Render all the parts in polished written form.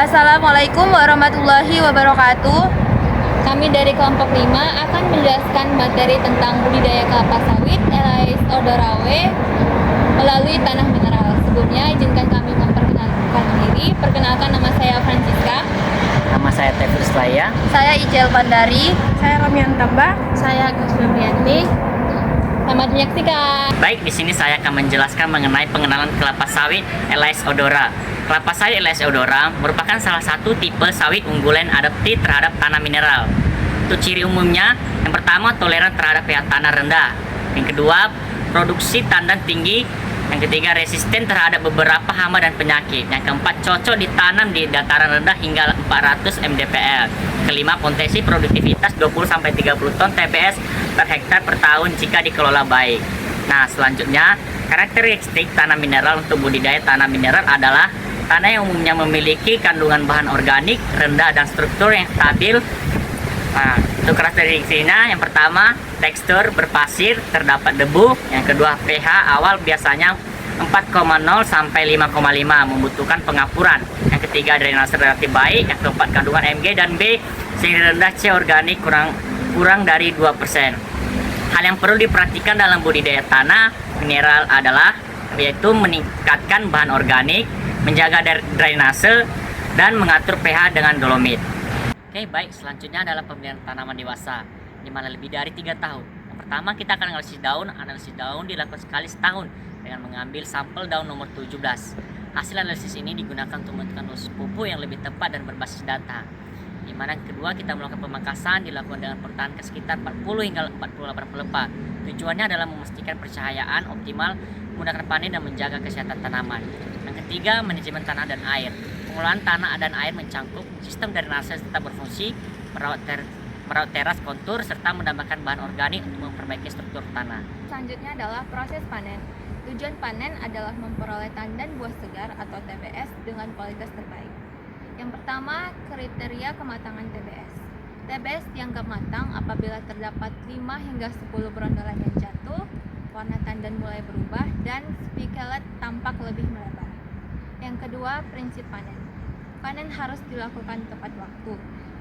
Assalamualaikum warahmatullahi wabarakatuh. Kami dari kelompok 5 akan menjelaskan materi tentang budidaya kelapa sawit Elais Odorawe melalui tanah mineral. Sebelumnya izinkan kami memperkenalkan diri. Perkenalkan, nama saya Francisca. Nama saya Tefus Laya. Saya Ijel Pandari. Saya Ramian Tamba. Saya Gus Febrianti. Selamat menyaksikan. Baik, di sini saya akan menjelaskan mengenai pengenalan kelapa sawit Elais Odora. Kelapa sawit Elais Odora merupakan salah satu tipe sawit unggulan adaptif terhadap tanah mineral. Untuk ciri umumnya, yang pertama toleran terhadap pH tanah rendah. Yang kedua, produksi tandan tinggi. Yang ketiga, resisten terhadap beberapa hama dan penyakit. Yang keempat, cocok ditanam di dataran rendah hingga 400 mdpl. Kelima, potensi produktivitas 20-30 ton TBS per hektar per tahun jika dikelola baik. Nah, selanjutnya, karakteristik tanah mineral untuk budidaya tanah mineral adalah tanah yang umumnya memiliki kandungan bahan organik rendah dan struktur yang stabil. Nah, untuk karakteristiknya, yang pertama, tekstur berpasir, terdapat debu. Yang kedua, pH awal biasanya 4,0 sampai 5,5, membutuhkan pengapuran. Yang ketiga, drainase relatif baik. Yang keempat, kandungan Mg dan B sehingga rendah C organik kurang dari 2%. Hal yang perlu diperhatikan dalam budidaya tanah mineral adalah yaitu meningkatkan bahan organik, menjaga drainase, dan mengatur pH dengan dolomit. Oke, baik, selanjutnya adalah pemilihan tanaman dewasa, di mana lebih dari 3 tahun. Yang pertama, kita akan analisis daun dilakukan sekali setahun dengan mengambil sampel daun nomor 17. Hasil analisis ini digunakan untuk menentukan dosis pupuk yang lebih tepat dan berbasis data. Di mana yang kedua, kita melakukan pemangkasan dilakukan dengan pertahanan sekitar 40 hingga 48 pelepah. Tujuannya adalah memastikan pencahayaan optimal, memudahkan panen dan menjaga kesehatan tanaman. Yang ketiga, manajemen tanah dan air. Pengelolaan tanah dan air mencangkup sistem drainase tetap berfungsi, merawat teras kontur, serta menambahkan bahan organik untuk memperbaiki struktur tanah. Selanjutnya adalah proses panen. Tujuan panen adalah memperoleh tandan buah segar atau TBS dengan kualitas terbaik. Yang pertama, kriteria kematangan TBS. TBS dianggap matang apabila terdapat 5 hingga 10 berondolan yang jatuh, warna tandan mulai berubah, dan spikelet tampak lebih melebar. Yang kedua, prinsip panen. Panen harus dilakukan tepat waktu.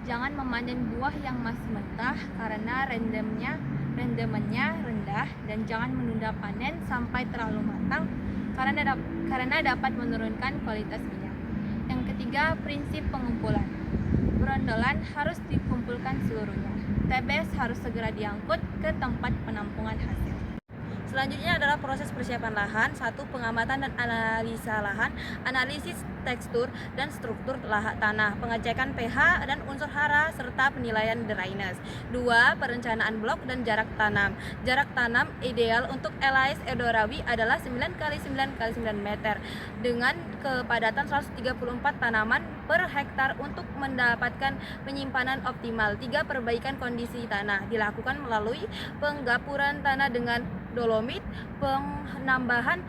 Jangan memanen buah yang masih mentah karena rendemennya rendah, dan jangan menunda panen sampai terlalu matang karena dapat menurunkan kualitas minyak. Yang ketiga, prinsip pengumpulan. Berondolan harus dikumpulkan seluruhnya. TBS harus segera diangkut ke tempat penampungan hasil. Selanjutnya adalah proses persiapan lahan. 1. Pengamatan dan analisa lahan, analisis tekstur dan struktur tanah, pengecekan pH dan unsur hara, serta penilaian drainase. 2. Perencanaan blok dan jarak tanam. Jarak tanam ideal untuk Elais Odorawe adalah 9x9x9 meter dengan kepadatan 134 tanaman per hektar untuk mendapatkan penyimpanan optimal. 3. Perbaikan kondisi tanah dilakukan melalui penggapuran tanah dengan dolomit, penambahan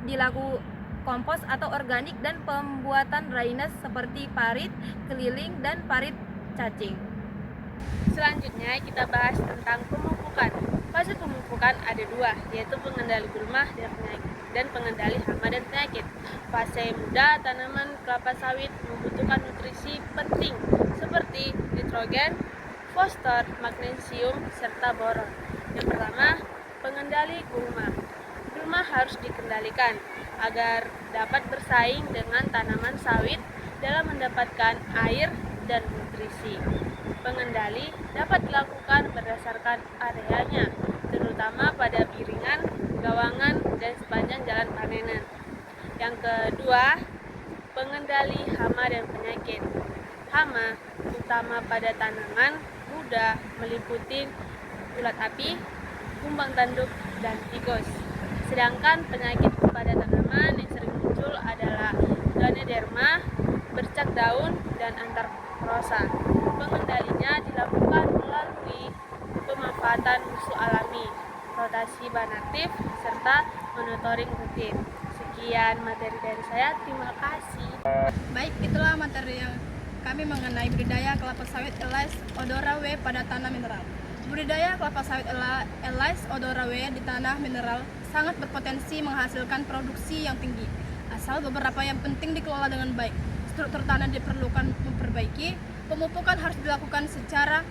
dilakukan kompos atau organik, dan pembuatan drainase seperti parit keliling dan parit cacing. Selanjutnya kita bahas tentang pemupukan. Fase pemupukan ada 2, yaitu pengendali gulma dan pengendali hama dan penyakit. Fase muda, tanaman kelapa sawit membutuhkan nutrisi penting seperti nitrogen, fosfor, magnesium, serta boron. Yang pertama, pengendali gulma. Gulma harus dikendalikan agar dapat bersaing dengan tanaman sawit dalam mendapatkan air dan nutrisi. Pengendali dapat dilakukan berdasarkan areanya, terutama pada piringan, gawangan, dan sepanjang jalan panenan. Yang kedua, pengendali hama dan penyakit. Hama, utama pada tanaman muda, meliputi ulat api, kumbang tanduk, dan tikus. Sedangkan penyakit pada tanaman yang sering muncul adalah ganoderma, bercak daun, dan antarklosa. Pengendalinya dilakukan melalui pemanfaatan musuh alami, rotasi bahan aktif, serta monitoring rutin. Sekian materi dari saya, terima kasih. Baik, itulah materi yang kami mengenai budidaya kelapa sawit Elais Odorawe pada tanah mineral. Budidaya kelapa sawit Elais Odorawe di tanah mineral sangat berpotensi menghasilkan produksi yang tinggi, asal beberapa yang penting dikelola dengan baik. struktur tanah diperlukan memperbaiki, pemupukan harus dilakukan secara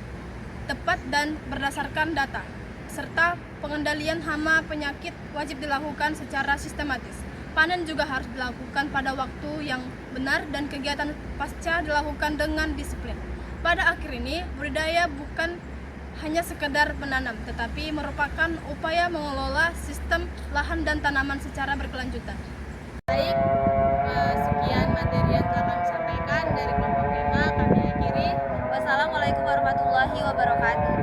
tepat dan berdasarkan data, serta pengendalian hama penyakit wajib dilakukan secara sistematis. Panen juga harus dilakukan pada waktu yang benar dan kegiatan pasca dilakukan dengan disiplin. Pada akhir ini, budidaya bukan hanya sekedar menanam, tetapi merupakan upaya mengelola sistem lahan dan tanaman secara berkelanjutan. Baik, sekian materi yang telah kami sampaikan dari kelompok 5, kami akhiri. Wassalamualaikum warahmatullahi wabarakatuh.